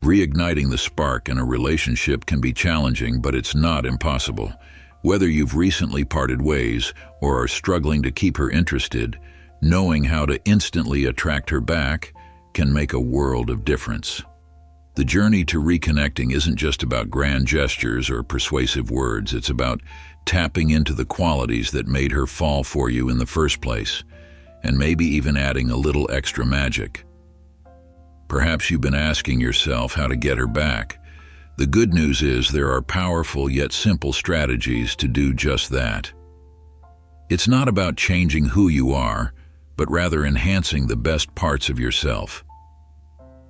Reigniting the spark in a relationship can be challenging, but it's not impossible. Whether you've recently parted ways or are struggling to keep her interested, knowing how to instantly attract her back can make a world of difference. The journey to reconnecting isn't just about grand gestures or persuasive words. It's about tapping into the qualities that made her fall for you in the first place, and maybe even adding a little extra magic. Perhaps you've been asking yourself how to get her back. The good news is there are powerful yet simple strategies to do just that. It's not about changing who you are, but rather enhancing the best parts of yourself.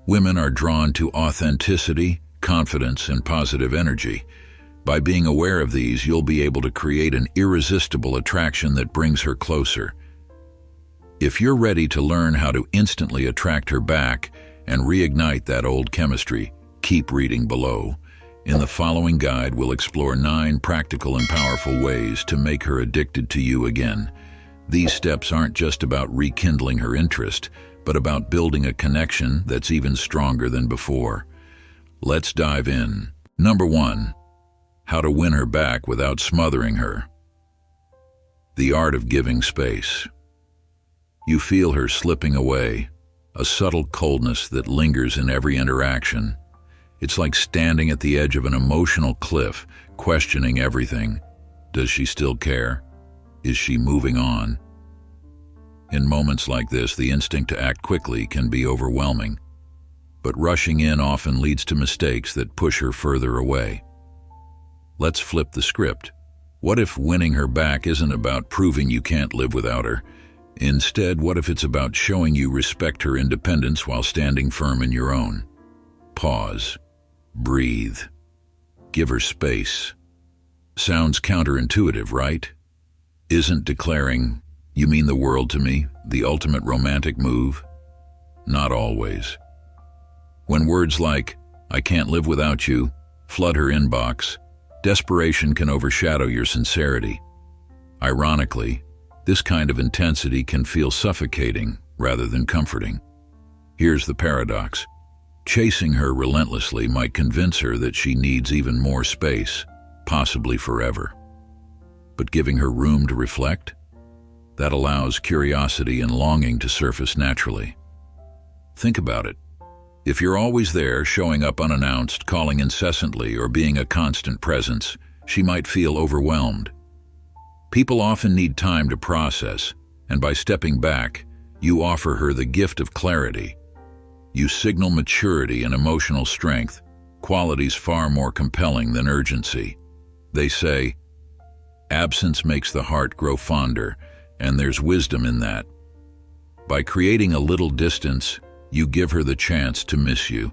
Women are drawn to authenticity, confidence, and positive energy. By being aware of these, you'll be able to create an irresistible attraction that brings her closer. If you're ready to learn how to instantly attract her back and reignite that old chemistry, keep reading below. In the following guide, we'll explore 9 practical and powerful ways to make her addicted to you again. These steps aren't just about rekindling her interest, but about building a connection that's even stronger than before. Let's dive in. Number 1. How to win her back without smothering her. The art of giving space. You feel her slipping away, a subtle coldness that lingers in every interaction. It's like standing at the edge of an emotional cliff, questioning everything. Does she still care? Is she moving on? In moments like this, the instinct to act quickly can be overwhelming, but rushing in often leads to mistakes that push her further away. Let's flip the script. What if winning her back isn't about proving you can't live without her? Instead, what if it's about showing you respect her independence while standing firm in your own? Pause. Breathe. Give her space. Sounds counterintuitive, right? Isn't declaring, "You mean the world to me," the ultimate romantic move? Not always. When words like, "I can't live without you," flood her inbox, desperation can overshadow your sincerity. Ironically, this kind of intensity can feel suffocating rather than comforting. Here's the paradox. Chasing her relentlessly might convince her that she needs even more space, possibly forever. But giving her room to reflect? That allows curiosity and longing to surface naturally. Think about it. If you're always there, showing up unannounced, calling incessantly, or being a constant presence, she might feel overwhelmed. People often need time to process, and by stepping back, you offer her the gift of clarity. You signal maturity and emotional strength, qualities far more compelling than urgency. They say, absence makes the heart grow fonder, and there's wisdom in that. By creating a little distance, you give her the chance to miss you.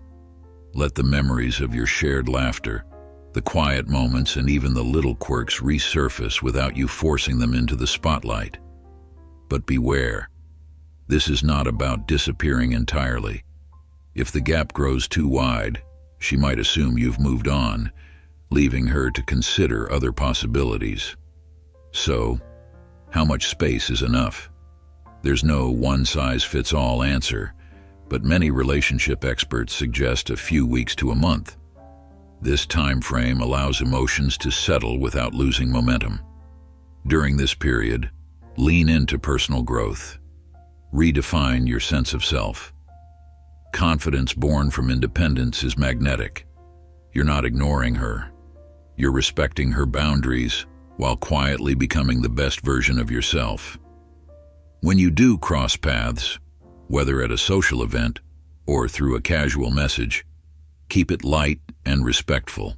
Let the memories of your shared laughter, the quiet moments, and even the little quirks resurface without you forcing them into the spotlight. But beware, this is not about disappearing entirely. If the gap grows too wide, she might assume you've moved on, leaving her to consider other possibilities. So, how much space is enough? There's no one-size-fits-all answer, but many relationship experts suggest a few weeks to a month. This time frame allows emotions to settle without losing momentum. During this period, lean into personal growth. Redefine your sense of self. Confidence born from independence is magnetic. You're not ignoring her. You're respecting her boundaries while quietly becoming the best version of yourself. When you do cross paths, whether at a social event or through a casual message, keep it light and respectful.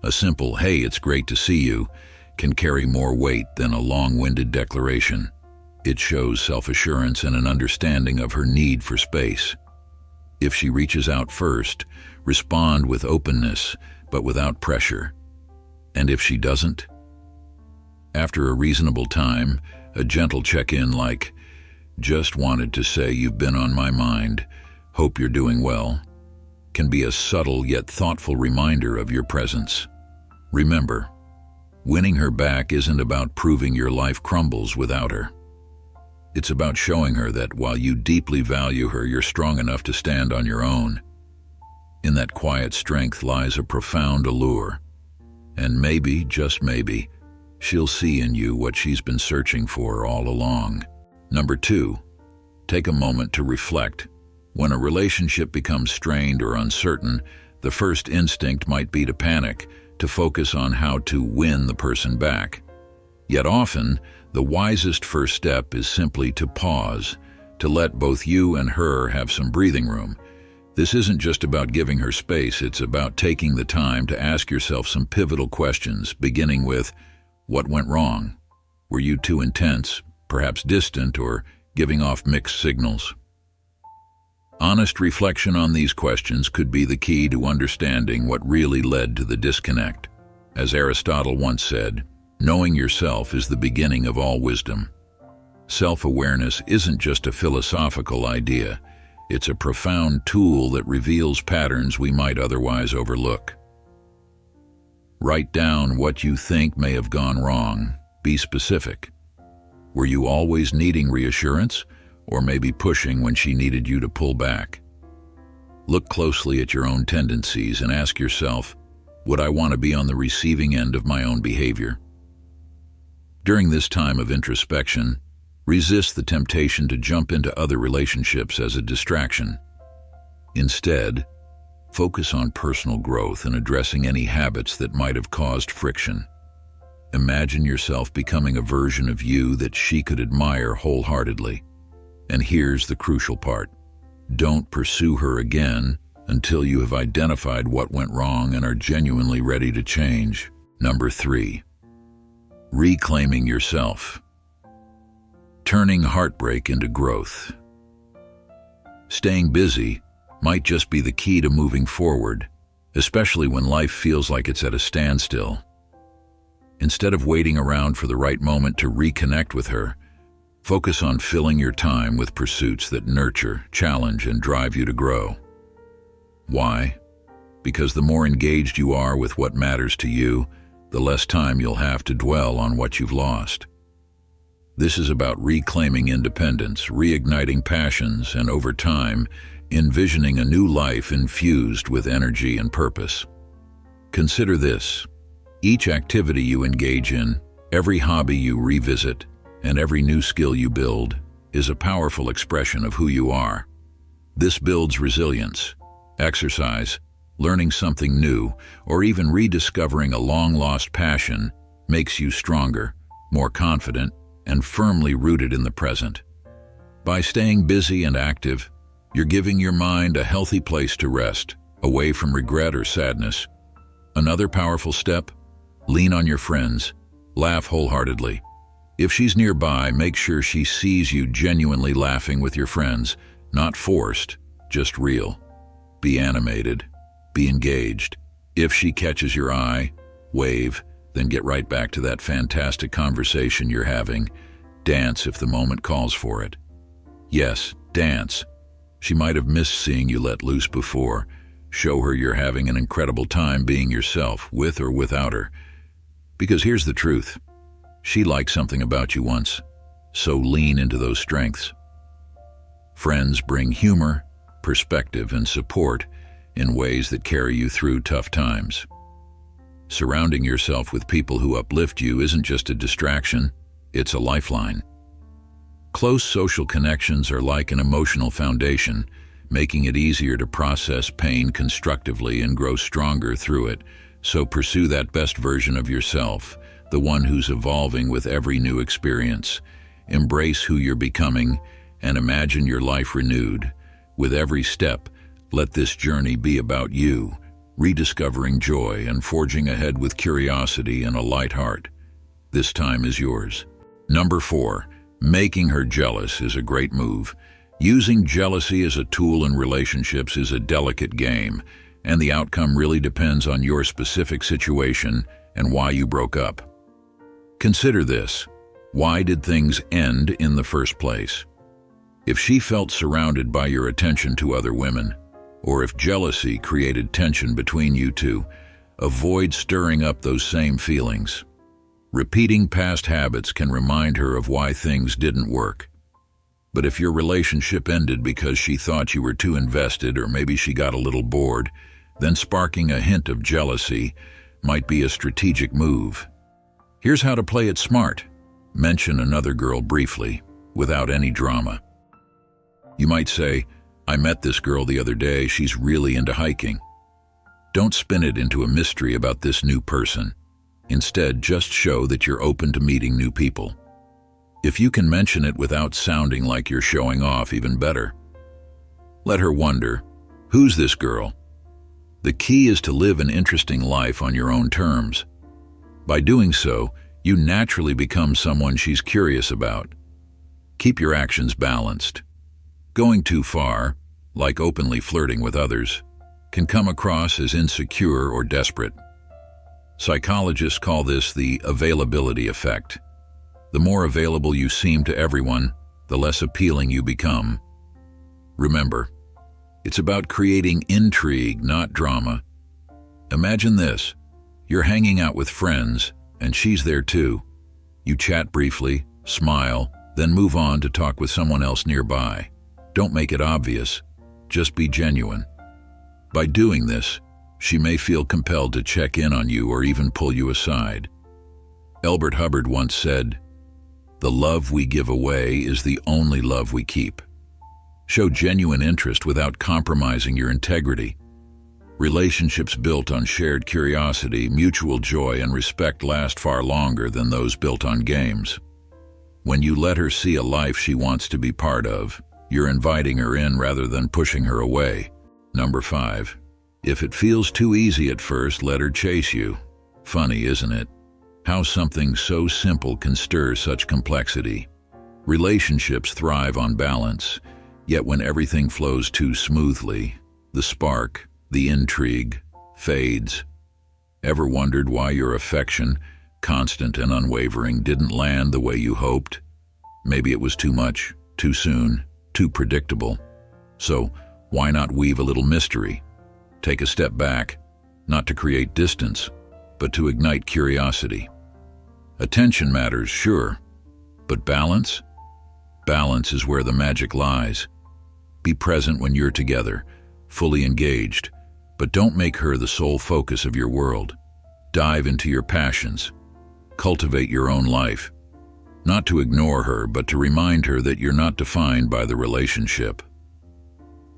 A simple, "Hey, it's great to see you," can carry more weight than a long-winded declaration. It shows self-assurance and an understanding of her need for space. If she reaches out first, respond with openness, but without pressure. And if she doesn't? After a reasonable time, a gentle check-in like, "Just wanted to say you've been on my mind. Hope you're doing well," can be a subtle yet thoughtful reminder of your presence. Remember, winning her back isn't about proving your life crumbles without her. It's about showing her that while you deeply value her, you're strong enough to stand on your own. In that quiet strength lies a profound allure. And maybe, just maybe, she'll see in you what she's been searching for all along. Number 2, take a moment to reflect. When a relationship becomes strained or uncertain, the first instinct might be to panic, to focus on how to win the person back. Yet often, the wisest first step is simply to pause, to let both you and her have some breathing room. This isn't just about giving her space, it's about taking the time to ask yourself some pivotal questions, beginning with, what went wrong? Were you too intense, perhaps distant, or giving off mixed signals? Honest reflection on these questions could be the key to understanding what really led to the disconnect. As Aristotle once said, knowing yourself is the beginning of all wisdom. Self-awareness isn't just a philosophical idea. It's a profound tool that reveals patterns we might otherwise overlook. Write down what you think may have gone wrong. Be specific. Were you always needing reassurance, or maybe pushing when she needed you to pull back? Look closely at your own tendencies and ask yourself, would I want to be on the receiving end of my own behavior? During this time of introspection, resist the temptation to jump into other relationships as a distraction. Instead, focus on personal growth and addressing any habits that might have caused friction. Imagine yourself becoming a version of you that she could admire wholeheartedly. And here's the crucial part. Don't pursue her again until you have identified what went wrong and are genuinely ready to change. Number 3, reclaiming yourself. Turning heartbreak into growth. Staying busy might just be the key to moving forward, especially when life feels like it's at a standstill. Instead of waiting around for the right moment to reconnect with her, focus on filling your time with pursuits that nurture, challenge, and drive you to grow. Why? Because the more engaged you are with what matters to you, the less time you'll have to dwell on what you've lost. This is about reclaiming independence, reigniting passions, and over time, envisioning a new life infused with energy and purpose. Consider this. Each activity you engage in, every hobby you revisit, and every new skill you build is a powerful expression of who you are. This builds resilience. Exercise, learning something new, or even rediscovering a long-lost passion makes you stronger, more confident, and firmly rooted in the present. By staying busy and active, you're giving your mind a healthy place to rest, away from regret or sadness. Another powerful step? Lean on your friends. Laugh wholeheartedly. If she's nearby, make sure she sees you genuinely laughing with your friends, not forced, just real. Be animated. Be engaged. If she catches your eye, wave, then get right back to that fantastic conversation you're having. Dance if the moment calls for it. Yes, dance. She might have missed seeing you let loose before. Show her you're having an incredible time being yourself, with or without her. Because here's the truth. She liked something about you once, so lean into those strengths. Friends bring humor, perspective, and support in ways that carry you through tough times. Surrounding yourself with people who uplift you isn't just a distraction, it's a lifeline. Close social connections are like an emotional foundation, making it easier to process pain constructively and grow stronger through it. So pursue that best version of yourself, the one who's evolving with every new experience. Embrace who you're becoming and imagine your life renewed. With every step, let this journey be about you, rediscovering joy and forging ahead with curiosity and a light heart. This time is yours. Number 4, making her jealous is a great move. Using jealousy as a tool in relationships is a delicate game, and the outcome really depends on your specific situation and why you broke up. Consider this. Why did things end in the first place? If she felt surrounded by your attention to other women, or if jealousy created tension between you two, avoid stirring up those same feelings. Repeating past habits can remind her of why things didn't work. But if your relationship ended because she thought you were too invested or maybe she got a little bored, then sparking a hint of jealousy might be a strategic move. Here's how to play it smart. Mention another girl briefly, without any drama. You might say, "I met this girl the other day, she's really into hiking." Don't spin it into a mystery about this new person. Instead, just show that you're open to meeting new people. If you can mention it without sounding like you're showing off, even better. Let her wonder, who's this girl? The key is to live an interesting life on your own terms. By doing so, you naturally become someone she's curious about. Keep your actions balanced. Going too far, like openly flirting with others, can come across as insecure or desperate. Psychologists call this the availability effect. The more available you seem to everyone, the less appealing you become. Remember, it's about creating intrigue, not drama. Imagine this. You're hanging out with friends, and she's there too. You chat briefly, smile, then move on to talk with someone else nearby. Don't make it obvious. Just be genuine. By doing this, she may feel compelled to check in on you or even pull you aside. Elbert Hubbard once said, "The love we give away is the only love we keep." Show genuine interest without compromising your integrity. Relationships built on shared curiosity, mutual joy, and respect last far longer than those built on games. When you let her see a life she wants to be part of, you're inviting her in rather than pushing her away. Number 5. If it feels too easy at first, let her chase you. Funny, isn't it? How something so simple can stir such complexity. Relationships thrive on balance, yet when everything flows too smoothly, the spark, the intrigue, fades. Ever wondered why your affection, constant and unwavering, didn't land the way you hoped? Maybe it was too much, too soon, too predictable. So, why not weave a little mystery? Take a step back, not to create distance, but to ignite curiosity. Attention matters, sure, but balance? Balance is where the magic lies. Be present when you're together, fully engaged, but don't make her the sole focus of your world. Dive into your passions. Cultivate your own life. Not to ignore her, but to remind her that you're not defined by the relationship.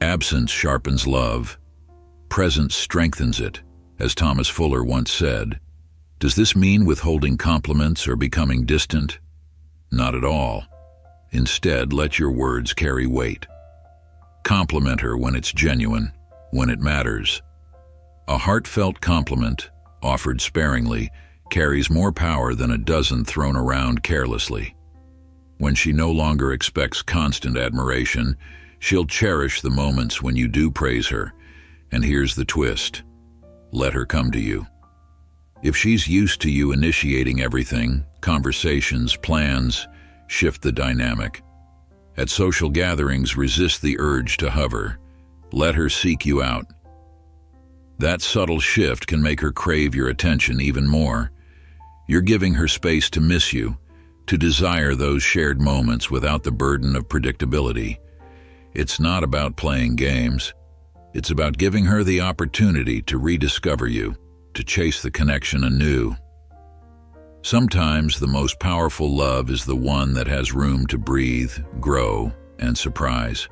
Absence sharpens love. Presence strengthens it, as Thomas Fuller once said. Does this mean withholding compliments or becoming distant? Not at all. Instead, let your words carry weight. Compliment her when it's genuine, when it matters. A heartfelt compliment, offered sparingly, carries more power than a dozen thrown around carelessly. When she no longer expects constant admiration, she'll cherish the moments when you do praise her. And here's the twist. Let her come to you. If she's used to you initiating everything, conversations, plans, shift the dynamic. At social gatherings, resist the urge to hover. Let her seek you out. That subtle shift can make her crave your attention even more. You're giving her space to miss you, to desire those shared moments without the burden of predictability. It's not about playing games. It's about giving her the opportunity to rediscover you, to chase the connection anew. Sometimes the most powerful love is the one that has room to breathe, grow, and surprise.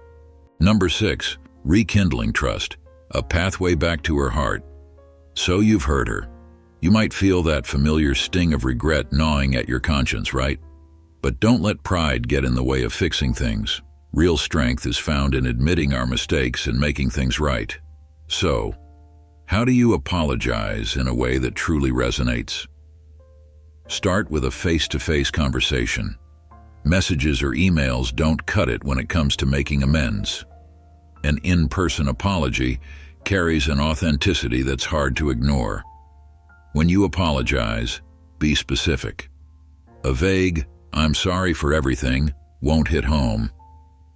Number 6, rekindling trust, a pathway back to her heart. So you've heard her. You might feel that familiar sting of regret gnawing at your conscience, right? But don't let pride get in the way of fixing things. Real strength is found in admitting our mistakes and making things right. So, how do you apologize in a way that truly resonates? Start with a face-to-face conversation. Messages or emails don't cut it when it comes to making amends. An in-person apology carries an authenticity that's hard to ignore. When you apologize, be specific. A vague, "I'm sorry for everything," won't hit home.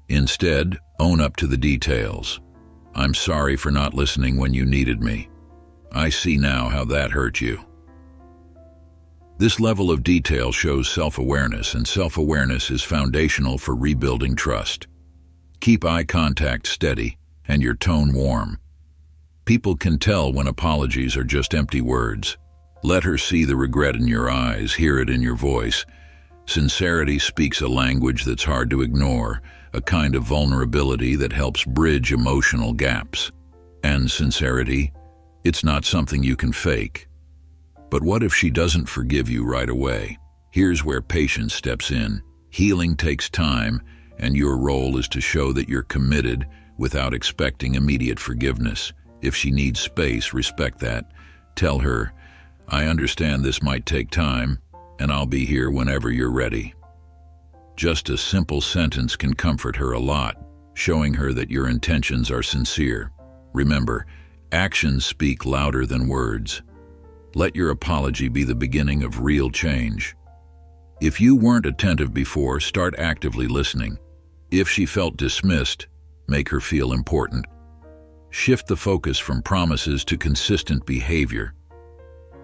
Instead, own up to the details. "I'm sorry for not listening when you needed me. I see now how that hurt you." This level of detail shows self-awareness, and self-awareness is foundational for rebuilding trust. Keep eye contact steady and your tone warm. People can tell when apologies are just empty words. Let her see the regret in your eyes, hear it in your voice. Sincerity speaks a language that's hard to ignore, a kind of vulnerability that helps bridge emotional gaps. And sincerity, it's not something you can fake. But what if she doesn't forgive you right away? Here's where patience steps in. Healing takes time, and your role is to show that you're committed without expecting immediate forgiveness. If she needs space, respect that. Tell her, I understand this might take time, and I'll be here whenever you're ready. Just a simple sentence can comfort her a lot, showing her that your intentions are sincere. Remember, actions speak louder than words. Let your apology be the beginning of real change. If you weren't attentive before, start actively listening. If she felt dismissed, make her feel important. Shift the focus from promises to consistent behavior.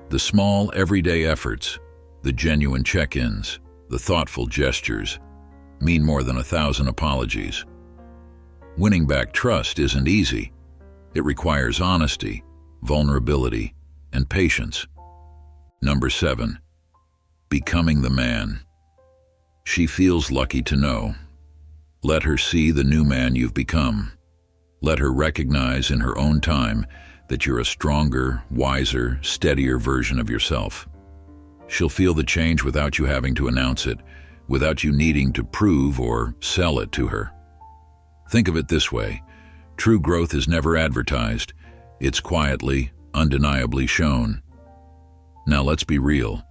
The small, everyday efforts, the genuine check-ins, the thoughtful gestures, mean more than 1,000 apologies. Winning back trust isn't easy. It requires honesty, vulnerability, and patience. Number 7. Becoming the man. She feels lucky to know. Let her see the new man you've become. Let her recognize in her own time that you're a stronger, wiser, steadier version of yourself. She'll feel the change without you having to announce it, without you needing to prove or sell it to her. Think of it this way. True growth is never advertised. It's quietly, undeniably shown. Now let's be real.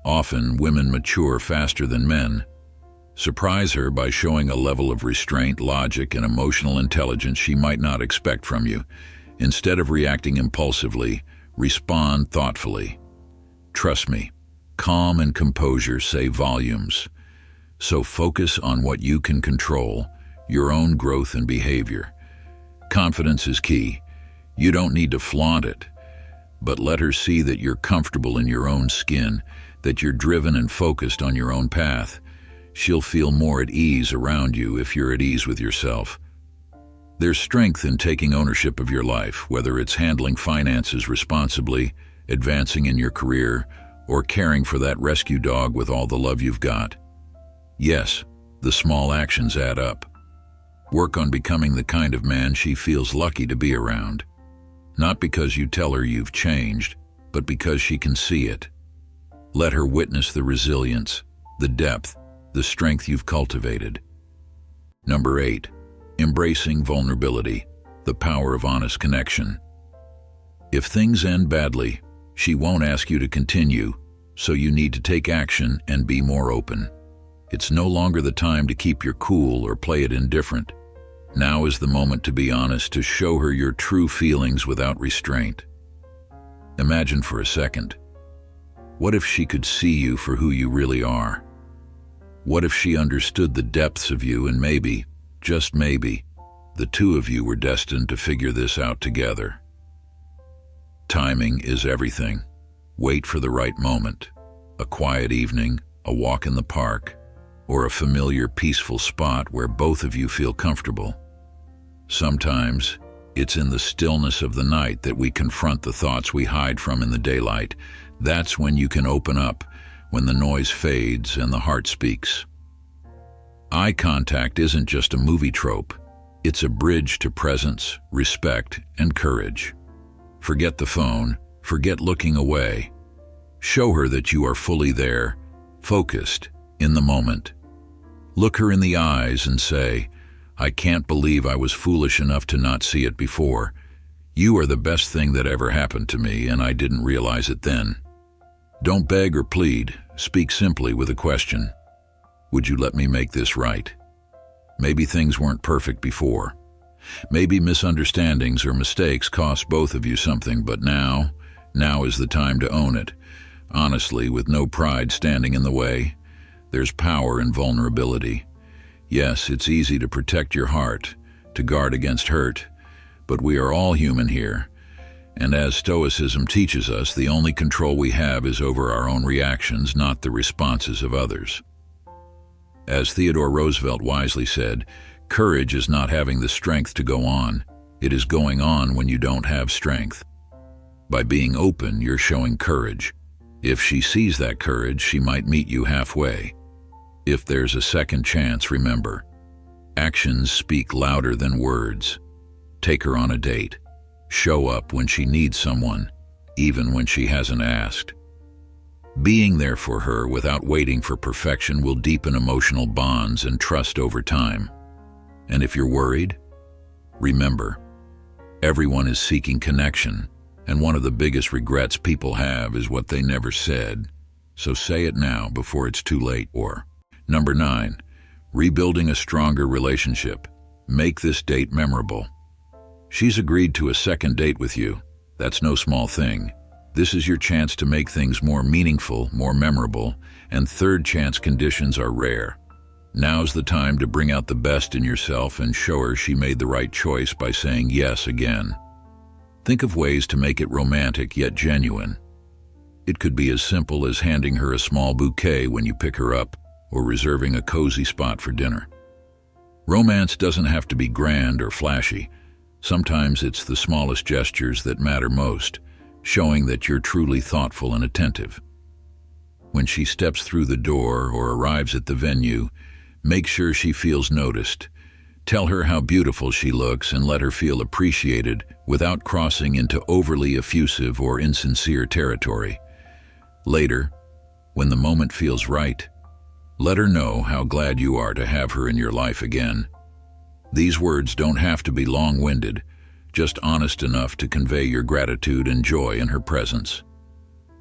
Often women mature faster than men. Surprise her by showing a level of restraint, logic, and emotional intelligence she might not expect from you. Instead of reacting impulsively, respond thoughtfully. Trust me, calm and composure say volumes. So focus on what you can control, your own growth and behavior. Confidence is key. You don't need to flaunt it, but let her see that you're comfortable in your own skin, that you're driven and focused on your own path. She'll feel more at ease around you if you're at ease with yourself. There's strength in taking ownership of your life, whether it's handling finances responsibly, advancing in your career, or caring for that rescue dog with all the love you've got. Yes, the small actions add up. Work on becoming the kind of man she feels lucky to be around. Not because you tell her you've changed, but because she can see it. Let her witness the resilience, the depth, the strength you've cultivated. Number 8. Embracing vulnerability, the power of honest connection. If things end badly, she won't ask you to continue, so you need to take action and be more open. It's no longer the time to keep your cool or play it indifferent. Now is the moment to be honest, to show her your true feelings without restraint. Imagine for a second. What if she could see you for who you really are? What if she understood the depths of you and maybe, just maybe, the two of you were destined to figure this out together? Timing is everything. Wait for the right moment. A quiet evening, a walk in the park, or a familiar, peaceful spot where both of you feel comfortable. Sometimes, it's in the stillness of the night that we confront the thoughts we hide from in the daylight. That's when you can open up, when the noise fades and the heart speaks. Eye contact isn't just a movie trope. It's a bridge to presence, respect, and courage. Forget the phone, forget looking away. Show her that you are fully there, focused, in the moment. Look her in the eyes and say, I can't believe I was foolish enough to not see it before. You are the best thing that ever happened to me, and I didn't realize it then. Don't beg or plead. Speak simply with a question. Would you let me make this right? Maybe things weren't perfect before. Maybe misunderstandings or mistakes cost both of you something, but now is the time to own it. Honestly, with no pride standing in the way. There's power in vulnerability. Yes, it's easy to protect your heart, to guard against hurt, but we are all human here. And as Stoicism teaches us, the only control we have is over our own reactions, not the responses of others. As Theodore Roosevelt wisely said, courage is not having the strength to go on. It is going on when you don't have strength. By being open, you're showing courage. If she sees that courage, she might meet you halfway. If there's a second chance, remember, actions speak louder than words. Take her on a date. Show up when she needs someone, even when she hasn't asked. Being there for her without waiting for perfection will deepen emotional bonds and trust over time. And if you're worried, remember, everyone is seeking connection, and one of the biggest regrets people have is what they never said. So say it now before it's too late. Or number 9, rebuilding a stronger relationship. Make this date memorable. She's agreed to a second date with you. That's no small thing. This is your chance to make things more meaningful, more memorable, and third chance conditions are rare. Now's the time to bring out the best in yourself and show her she made the right choice by saying yes again. Think of ways to make it romantic yet genuine. It could be as simple as handing her a small bouquet when you pick her up, or reserving a cozy spot for dinner. Romance doesn't have to be grand or flashy. Sometimes it's the smallest gestures that matter most, showing that you're truly thoughtful and attentive. When she steps through the door or arrives at the venue, make sure she feels noticed. Tell her how beautiful she looks and let her feel appreciated without crossing into overly effusive or insincere territory. Later, when the moment feels right, let her know how glad you are to have her in your life again. These words don't have to be long-winded, just honest enough to convey your gratitude and joy in her presence.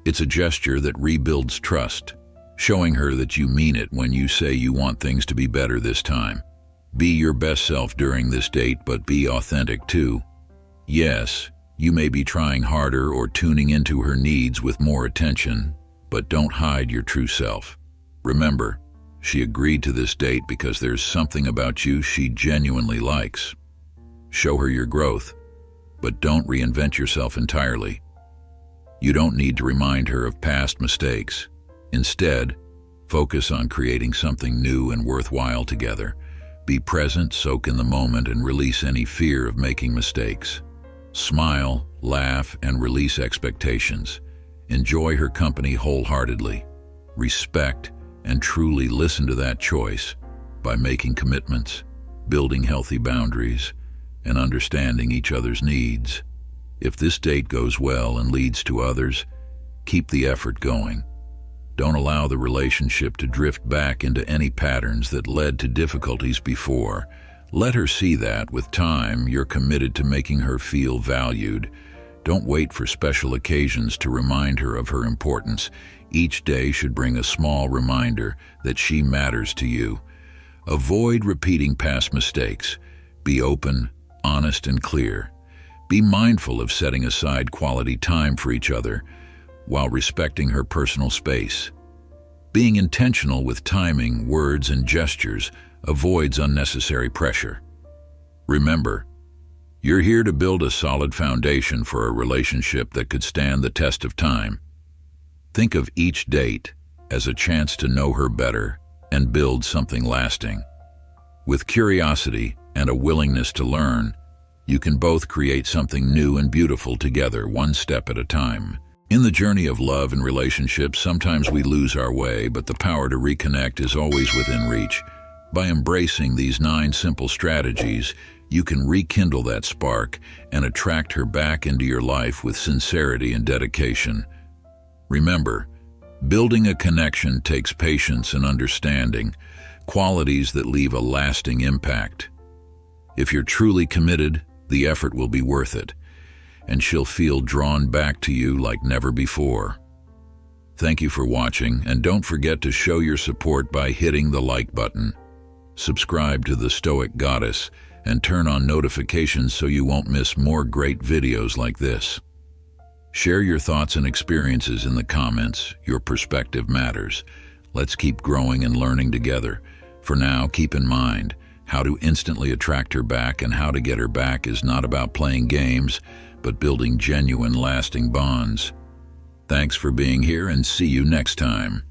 It's a gesture that rebuilds trust, showing her that you mean it when you say you want things to be better this time. Be your best self during this date, but be authentic too. Yes, you may be trying harder or tuning into her needs with more attention, but don't hide your true self. Remember, she agreed to this date because there's something about you she genuinely likes. Show her your growth, but don't reinvent yourself entirely. You don't need to remind her of past mistakes. Instead, focus on creating something new and worthwhile together. Be present, soak in the moment, and release any fear of making mistakes. Smile, laugh, and release expectations. Enjoy her company wholeheartedly. Respect and truly listen to that choice by making commitments, building healthy boundaries, and understanding each other's needs. If this date goes well and leads to others, keep the effort going. Don't allow the relationship to drift back into any patterns that led to difficulties before. Let her see that, with time, you're committed to making her feel valued. Don't wait for special occasions to remind her of her importance. Each day should bring a small reminder that she matters to you. Avoid repeating past mistakes. Be open, honest, and clear. Be mindful of setting aside quality time for each other while respecting her personal space. Being intentional with timing, words, and gestures avoids unnecessary pressure. Remember, you're here to build a solid foundation for a relationship that could stand the test of time. Think of each date as a chance to know her better and build something lasting. With curiosity and a willingness to learn, you can both create something new and beautiful together, one step at a time. In the journey of love and relationships, sometimes we lose our way, but the power to reconnect is always within reach. By embracing these 9 simple strategies, you can rekindle that spark and attract her back into your life with sincerity and dedication. Remember, building a connection takes patience and understanding, qualities that leave a lasting impact. If you're truly committed, the effort will be worth it, and she'll feel drawn back to you like never before. Thank you for watching, and don't forget to show your support by hitting the like button. Subscribe to the Stoic Goddess and turn on notifications so you won't miss more great videos like this. Share your thoughts and experiences in the comments. Your perspective matters. Let's keep growing and learning together. For now, keep in mind, how to instantly attract her back and how to get her back is not about playing games, but building genuine, lasting bonds. Thanks for being here, and see you next time.